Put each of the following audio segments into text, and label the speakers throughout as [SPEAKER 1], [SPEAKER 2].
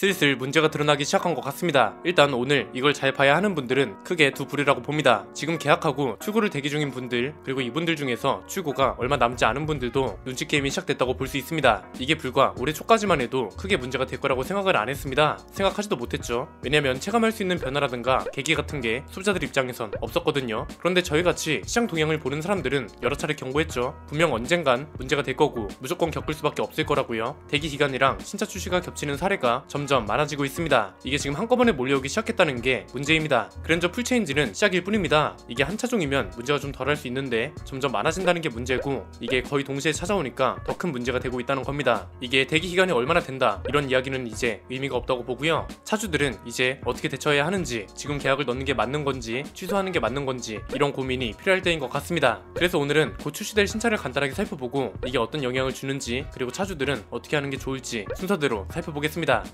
[SPEAKER 1] 슬슬 문제가 드러나기 시작한 것 같습니다. 일단 오늘 이걸 잘 봐야 하는 분들은 크게 두 부류라고 봅니다. 지금 계약하고 출고를 대기 중인 분들, 그리고 이분들 중에서 출고가 얼마 남지 않은 분들도 눈치 게임이 시작됐다고 볼 수 있습니다. 이게 불과 올해 초까지만 해도 크게 문제가 될 거라고 생각을 안 했습니다. 생각하지도 못했죠. 왜냐면 체감할 수 있는 변화라든가 계기 같은 게 소비자들 입장에선 없었거든요. 그런데 저희같이 시장 동향을 보는 사람들은 여러 차례 경고했죠. 분명 언젠간 문제가 될 거고 무조건 겪을 수밖에 없을 거라고요. 대기 기간이랑 신차 출시가 겹치는 사례가 점점 많아지고 있습니다. 이게 지금 한꺼번에 몰려오기 시작했다는 게 문제입니다. 그랜저 풀체인지는 시작일 뿐입니다. 이게 한 차종이면 문제가 좀 덜할 수 있는데 점점 많아진다는 게 문제고, 이게 거의 동시에 찾아오니까 더 큰 문제가 되고 있다는 겁니다. 이게 대기 기간이 얼마나 된다 이런 이야기는 이제 의미가 없다고 보고요. 차주들은 이제 어떻게 대처해야 하는지, 지금 계약을 넣는 게 맞는 건지 취소하는 게 맞는 건지 이런 고민이 필요할 때인 것 같습니다. 그래서 오늘은 곧 출시될 신차를 간단하게 살펴보고 이게 어떤 영향을 주는지, 그리고 차주들은 어떻게 하는 게 좋을지 순서대로 살펴보겠습니다.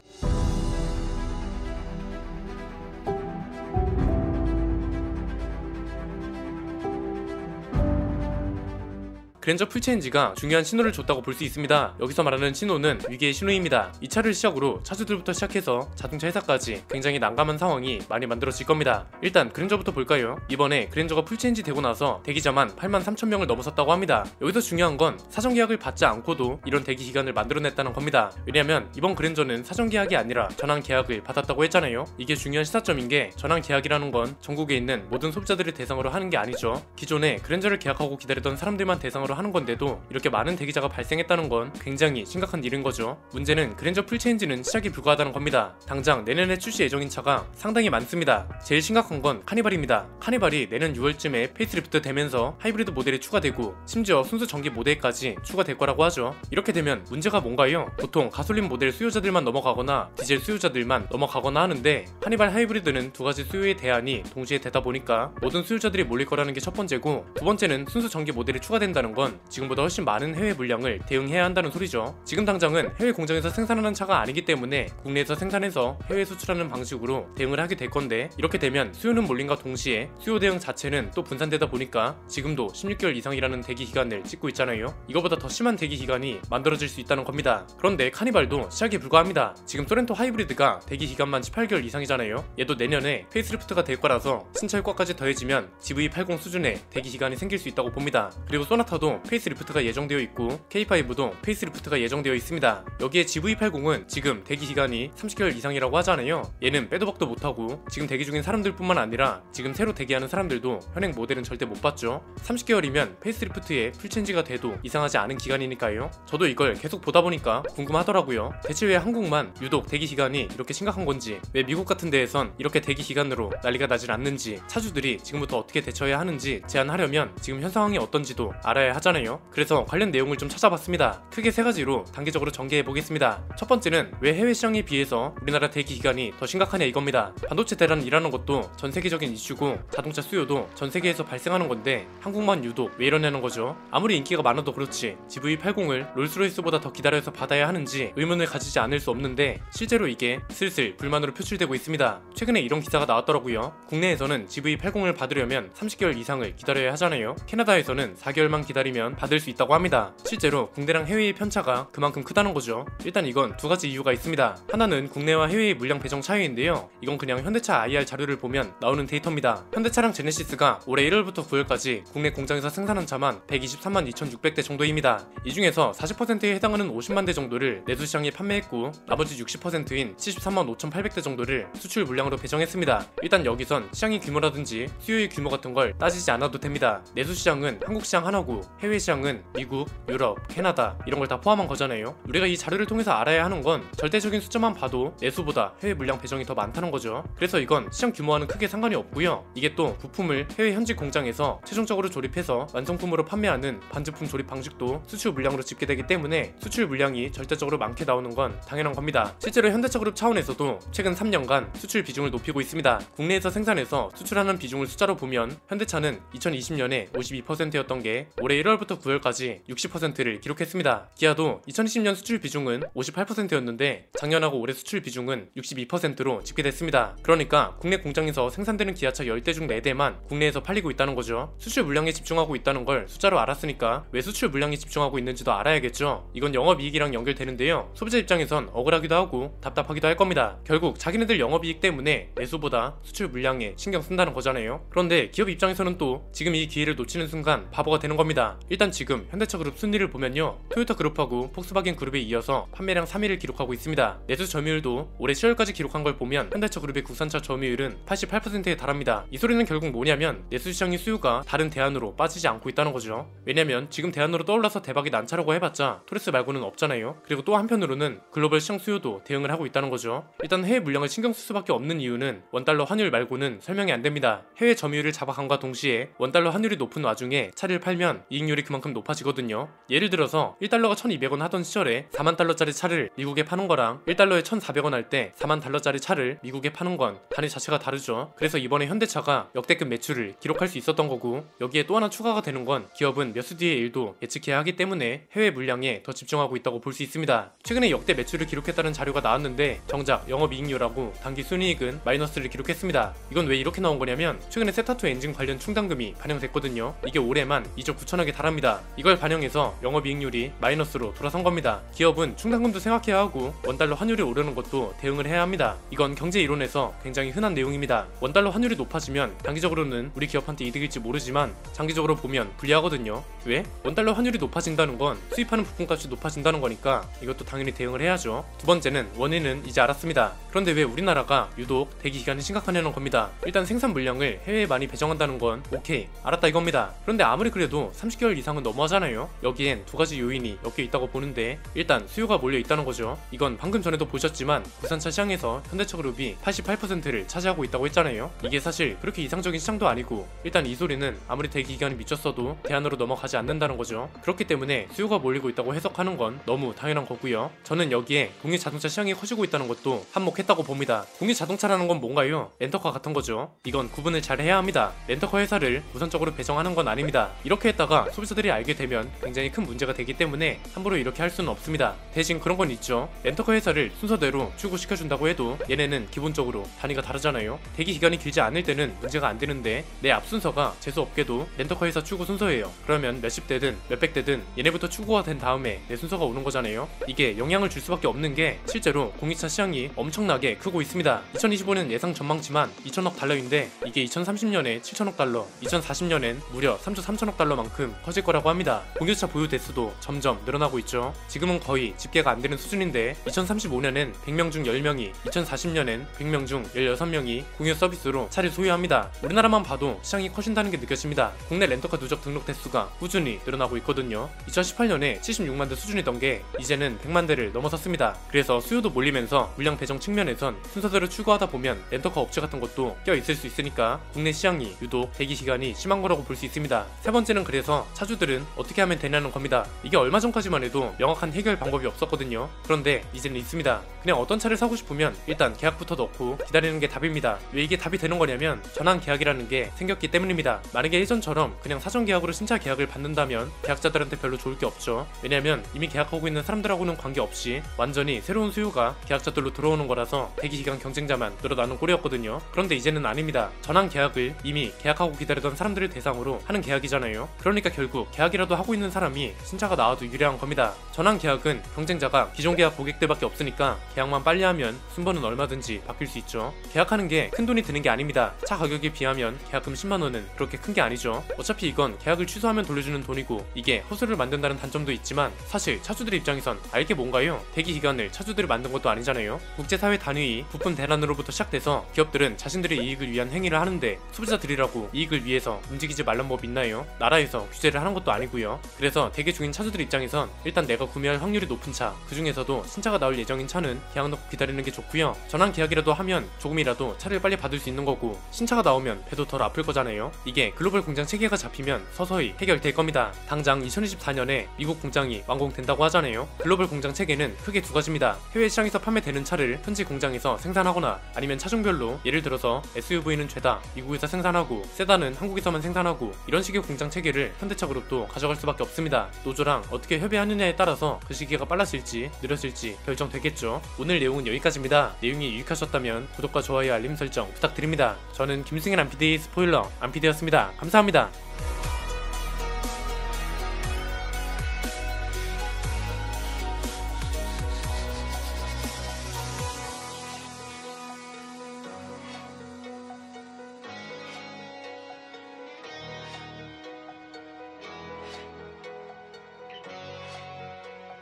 [SPEAKER 1] 그랜저 풀체인지가 중요한 신호를 줬다고 볼 수 있습니다. 여기서 말하는 신호는 위기의 신호입니다. 이 차를 시작으로 차주들부터 시작해서 자동차 회사까지 굉장히 난감한 상황이 많이 만들어질 겁니다. 일단 그랜저부터 볼까요? 이번에 그랜저가 풀체인지 되고 나서 대기자만 83,000명을 넘어섰다고 합니다. 여기서 중요한 건 사전 계약을 받지 않고도 이런 대기 기간을 만들어냈다는 겁니다. 왜냐면 이번 그랜저는 사전 계약이 아니라 전환 계약을 받았다고 했잖아요. 이게 중요한 시사점인 게, 전환 계약이라는 건 전국에 있는 모든 소비자들을 대상으로 하는 게 아니죠. 기존에 그랜저를 계약하고 기다리던 사람들만 대상으로 하는 건데도 이렇게 많은 대기자가 발생했다는 건 굉장히 심각한 일인 거죠. 문제는 그랜저 풀체인지는 시작이 불가하다는 겁니다. 당장 내년에 출시 예정인 차가 상당히 많습니다. 제일 심각한 건 카니발입니다. 카니발이 내년 6월쯤에 페이스리프트 되면서 하이브리드 모델이 추가되고 심지어 순수 전기 모델까지 추가될 거라고 하죠. 이렇게 되면 문제가 뭔가요? 보통 가솔린 모델 수요자들만 넘어가거나 디젤 수요자들만 넘어가거나 하는데, 카니발 하이브리드는 두 가지 수요의 대안이 동시에 되다 보니까 모든 수요자들이 몰릴 거라는 게 첫 번째고, 두 번째는 순수 전기 모델이 추가된다는 건 지금보다 훨씬 많은 해외 물량을 대응해야 한다는 소리죠. 지금 당장은 해외 공장에서 생산하는 차가 아니기 때문에 국내에서 생산해서 해외 수출하는 방식으로 대응을 하게 될 건데, 이렇게 되면 수요는 몰림과 동시에 수요 대응 자체는 또 분산되다 보니까 지금도 16개월 이상이라는 대기 기간을 찍고 있잖아요. 이거보다 더 심한 대기 기간이 만들어질 수 있다는 겁니다. 그런데 카니발도 시작이 불가합니다. 지금 소렌토 하이브리드가 대기 기간만 18개월 이상이잖아요. 얘도 내년에 페이스리프트가 될 거라서 신차 효과까지 더해지면 GV80 수준의 대기 기간이 생길 수 있다고 봅니다. 그리고 소나타도 페이스리프트가 예정되어 있고 K5도 페이스리프트가 예정되어 있습니다. 여기에 GV80은 지금 대기 기간이 30개월 이상이라고 하잖아요. 얘는 빼도 박도 못하고 지금 대기 중인 사람들 뿐만 아니라 지금 새로 대기하는 사람들도 현행 모델은 절대 못 봤죠. 30개월이면 페이스리프트에 풀체인지가 돼도 이상하지 않은 기간이니까요. 저도 이걸 계속 보다 보니까 궁금하더라고요. 대체 왜 한국만 유독 대기 기간이 이렇게 심각한 건지, 왜 미국 같은 데에선 이렇게 대기 기간으로 난리가 나질 않는지, 차주들이 지금부터 어떻게 대처해야 하는지 제안하려면 지금 현 상황이 어떤지도 알아야 하잖아요. 그래서 관련 내용을 좀 찾아봤습니다. 크게 세 가지로 단계적으로 전개해 보겠습니다. 첫 번째는 왜 해외 시장에 비해서 우리나라 대기 기간이 더 심각하냐 이겁니다. 반도체 대란이라는 것도 전 세계적인 이슈고 자동차 수요도 전 세계에서 발생하는 건데 한국만 유독 왜 이러냐는 거죠. 아무리 인기가 많아도 그렇지 GV80을 롤스로이스보다 더 기다려서 받아야 하는지 의문을 가지지 않을 수 없는데, 실제로 이게 슬슬 불만으로 표출되고 있습니다. 최근에 이런 기사가 나왔더라고요. 국내에서는 GV80을 받으려면 30개월 이상을 기다려야 하잖아요. 캐나다에서는 4개월만 기다리면 받을 수 있다고 합니다. 실제로 국내랑 해외의 편차가 그만큼 크다는 거죠. 일단 이건 두 가지 이유가 있습니다. 하나는 국내와 해외의 물량 배정 차이인데요. 이건 그냥 현대차 IR 자료를 보면 나오는 데이터입니다. 현대차랑 제네시스가 올해 1월부터 9월까지 국내 공장에서 생산한 차만 123만 2,600대 정도입니다. 이 중에서 40%에 해당하는 50만 대 정도를 내수 시장에 판매했고, 나머지 60%인 73만 5,800대 정도를 수출 물량으로 배정했습니다. 일단 여기선 시장의 규모라든지 수요의 규모 같은 걸 따지지 않아도 됩니다. 내수 시장은 한국 시장 하나고 해외 시장은 미국, 유럽, 캐나다 이런 걸 다 포함한 거잖아요. 우리가 이 자료를 통해서 알아야 하는 건 절대적인 숫자만 봐도 내수보다 해외 물량 배정이 더 많다는 거죠. 그래서 이건 시장 규모와는 크게 상관이 없고요. 이게 또 부품을 해외 현지 공장에서 최종적으로 조립해서 완성품으로 판매하는 반제품 조립 방식도 수출 물량으로 집계되기 때문에 수출 물량이 절대적으로 많게 나오는 건 당연한 겁니다. 실제로 현대차그룹 차원에서도 최근 3년간 수출 비중을 높이고 있습니다. 국내에서 생산해서 수출하는 비중을 숫자로 보면 현대차는 2020년에 52%였던 게 올해 1월부터 9월까지 60%를 기록했습니다. 기아도 2020년 수출 비중은 58%였는데 작년하고 올해 수출 비중은 62%로 집계됐습니다. 그러니까 국내 공장에서 생산되는 기아차 10대 중 4대만 국내에서 팔리고 있다는 거죠. 수출 물량에 집중하고 있다는 걸 숫자로 알았으니까 왜 수출 물량에 집중하고 있는지도 알아야겠죠. 이건 영업이익이랑 연결되는데요. 소비자 입장에선 억울하기도 하고 답답하기도 할 겁니다. 결국 자기네들 영업이익 때문에 매수보다 수출 물량에 신경 쓴다는 거잖아요. 그런데 기업 입장에서는 또 지금 이 기회를 놓치는 순간 바보가 되는 겁니다. 일단 지금 현대차 그룹 순위를 보면요, 토요타 그룹하고 폭스바겐 그룹에 이어서 판매량 3위를 기록하고 있습니다. 내수 점유율도 올해 10월까지 기록한 걸 보면 현대차 그룹의 국산차 점유율은 88%에 달합니다. 이 소리는 결국 뭐냐면 내수 시장의 수요가 다른 대안으로 빠지지 않고 있다는 거죠. 왜냐면 지금 대안으로 떠올라서 대박이 난차라고 해봤자 토레스 말고는 없잖아요. 그리고 또 한편으로는 글로벌 시장 수요도 대응을 하고 있다는 거죠. 일단 해외 물량을 신경 쓸 수밖에 없는 이유는 원달러 환율 말고는 설명이 안 됩니다. 해외 점유율을 잡아간과 동시에 원달러 환율이 높은 와중에 차를 팔면 이익률이 그만큼 높아지거든요. 예를 들어서 1달러가 1200원 하던 시절에 4만 달러짜리 차를 미국에 파는 거랑 1달러에 1400원 할 때 4만 달러짜리 차를 미국에 파는 건 단위 자체가 다르죠. 그래서 이번에 현대차가 역대급 매출을 기록할 수 있었던 거고, 여기에 또 하나 추가가 되는 건 기업은 몇 수 뒤의 일도 예측해야 하기 때문에 해외 물량에 더 집중하고 있다고 볼 수 있습니다. 최근에 역대 매출을 기록했다는 자료가 나왔는데 정작 영업이익률하고 단기 순이익은 마이너스를 기록했습니다. 이건 왜 이렇게 나온 거냐면 최근에 세타2 엔진 관련 충당금이 반영됐거든요. 이게 올해만 2조 9천억에 달합니다. 이걸 반영해서 영업이익률이 마이너스로 돌아선 겁니다. 기업은 충당금도 생각해야 하고 원달러 환율이 오르는 것도 대응을 해야 합니다. 이건 경제 이론에서 굉장히 흔한 내용입니다. 원달러 환율이 높아지면 단기적으로는 우리 기업한테 이득일지 모르지만 장기적으로 보면 불리하거든요. 왜? 원달러 환율이 높아진다는 건 수입하는 부품값이 높아진다는 거니까 이것도 당연히 대응을 해야죠. 두 번째는 원인은 이제 알았습니다. 그런데 왜 우리나라가 유독 대기 기간이 심각하냐는 겁니다. 일단 생산 물량을 해외에 많이 배정한다는 건 오케이, 알았다 이겁니다. 그런데 아무리 그래도 30개월 이상은 너무하잖아요. 여기엔 두 가지 요인이 엮여 있다고 보는데, 일단 수요가 몰려 있다는 거죠. 이건 방금 전에도 보셨지만 국산차 시장에서 현대차 그룹이 88%를 차지하고 있다고 했잖아요. 이게 사실 그렇게 이상적인 시장도 아니고, 일단 이 소리는 아무리 대기 기간이 미쳤어도 대안으로 넘어가지 않는다는 거죠. 그렇기 때문에 수요가 몰리고 있다고 해석하는 건 너무 당연한 거고요. 저는 여기에 공유 자동차 시장이 커지고 있다는 것도 한몫했다고 봅니다. 공유 자동차라는 건 뭔가요? 렌터카 같은 거죠. 이건 구분을 잘 해야 합니다. 렌터카 회사를 우선적으로 배정하는 건 아닙니다. 이렇게 했다가 소비자들이 알게 되면 굉장히 큰 문제가 되기 때문에 함부로 이렇게 할 수는 없습니다. 대신 그런 건 있죠. 렌터카 회사를 순서대로 출고시켜준다고 해도 얘네는 기본적으로 단위가 다르잖아요. 대기 기간이 길지 않을 때는 문제가 안 되는데 내 앞 순서가 재수없게도 렌터카 회사 출고 순서예요. 그러면 몇십 대든 몇백 대든 얘네부터 출고가 된 다음에 내 순서가 오는 거잖아요. 이게 영향을 줄 수밖에 없는 게 실제로 공유차 시장이 엄청나게 크고 있습니다. 2025년 예상 전망치만 2천억 달러인데 이게 2030년에 7천억 달러, 2040년엔 무려 3조 3천억 달러만큼 커질 거라고 합니다. 공유차 보유 대수도 점점 늘어나고 있죠. 지금은 거의 집계가 안 되는 수준인데 2035년엔 100명 중 10명이, 2040년엔 100명 중 16명이 공유 서비스로 차를 소유합니다. 우리나라만 봐도 시장이 커진다는 게 느껴집니다. 국내 렌터카 누적 등록 대수가 꾸준히 늘어나고 있거든요. 2018년에 76만 대 수준이던 게 이제는 100만 대를 넘어섰습니다. 그래서 수요도 몰리면서 물량 배정 측면에선 순서대로 출고하다 보면 렌터카 업체 같은 것도 껴있을 수 있으니까 국내 시장이 유독 대기 기간이 심한 거라고 볼 수 있습니다. 세 번째는 그래서 차주들은 어떻게 하면 되냐는 겁니다. 이게 얼마 전까지만 해도 명확한 해결 방법이 없었거든요. 그런데 이제는 있습니다. 그냥 어떤 차를 사고 싶으면 일단 계약부터 넣고 기다리는 게 답입니다. 왜 이게 답이 되는 거냐면 전환 계약이라는 게 생겼기 때문입니다. 만약에 예전처럼 그냥 사전 계약으로 신차 계약을 받는다면 계약자들한테 별로 좋을 게 없죠. 왜냐면 이미 계약하고 있는 사람들하고는 관계없이 완전히 새로운 수요가 계약자들로 들어오는 거라서 대기기간 경쟁자만 늘어나는 꼴이었거든요. 그런데 이제는 아닙니다. 전환 계약을 이미 계약하고 기다리던 사람들을 대상으로 하는 계약이잖아요. 그러니까 결국 계약이라도 하고 있는 사람이 신차가 나와도 유리한 겁니다. 전환 계약은 경쟁자가 기존 계약 고객들밖에 없으니까 계약만 빨리 하면 순번은 얼마든지 바뀔 수 있죠. 계약하는 게 큰 돈이 드는 게 아닙니다. 차 가격에 비하면 계약금 10만원은 그렇게 큰 게 아니죠. 어차피 이건 계약을 취소하면 돌려주는 돈이고 이게 허술을 만든다는 단점도 있지만 사실 차주들 입장에선 알게 뭔가요? 대기 기간을 차주들이 만든 것도 아니잖아요. 국제사회 단위 부품 대란으로부터 시작돼서 기업들은 자신들의 이익을 위한 행위를 하는데 소비자들이라고 이익을 위해서 움직이지 말란 법 있나요? 나라에서 규제를 하는 것도 아니고요. 그래서 대기 중인 차주들 입장에선 일단 내가 구매할 확률이 높은 차, 그 중에서도 신차가 나올 예정인 차는 계약 넣고 기다리는 게 좋고요. 전환 계약이라도 하면 조금이라도 차를 빨리 받을 수 있는 거고 신차가 나오면 배도 덜 아플 거잖아요. 이게 글로벌 공장 체계가 잡히면 서서히 해결될 겁니다. 당장 2024년에 미국 공장이 완공된다고 하잖아요. 글로벌 공장 체계는 크게 두 가지입니다. 해외 시장에서 판매되는 차를 현지 공장에서 생산하거나 아니면 차종별로 예를 들어서 SUV는 죄다 미국에서 생산하고 세단은 한국에서만 생산하고 이런 식의 공장 체계를 현대차 수소차 그룹도 가져갈 수밖에 없습니다. 노조랑 어떻게 협의하느냐에 따라서 그 시기가 빨라질지 느려질지 결정되겠죠. 오늘 내용은 여기까지입니다. 내용이 유익하셨다면 구독과 좋아요 알림 설정 부탁드립니다. 저는 김승현 안PD 스포일러 안PD였습니다. 감사합니다.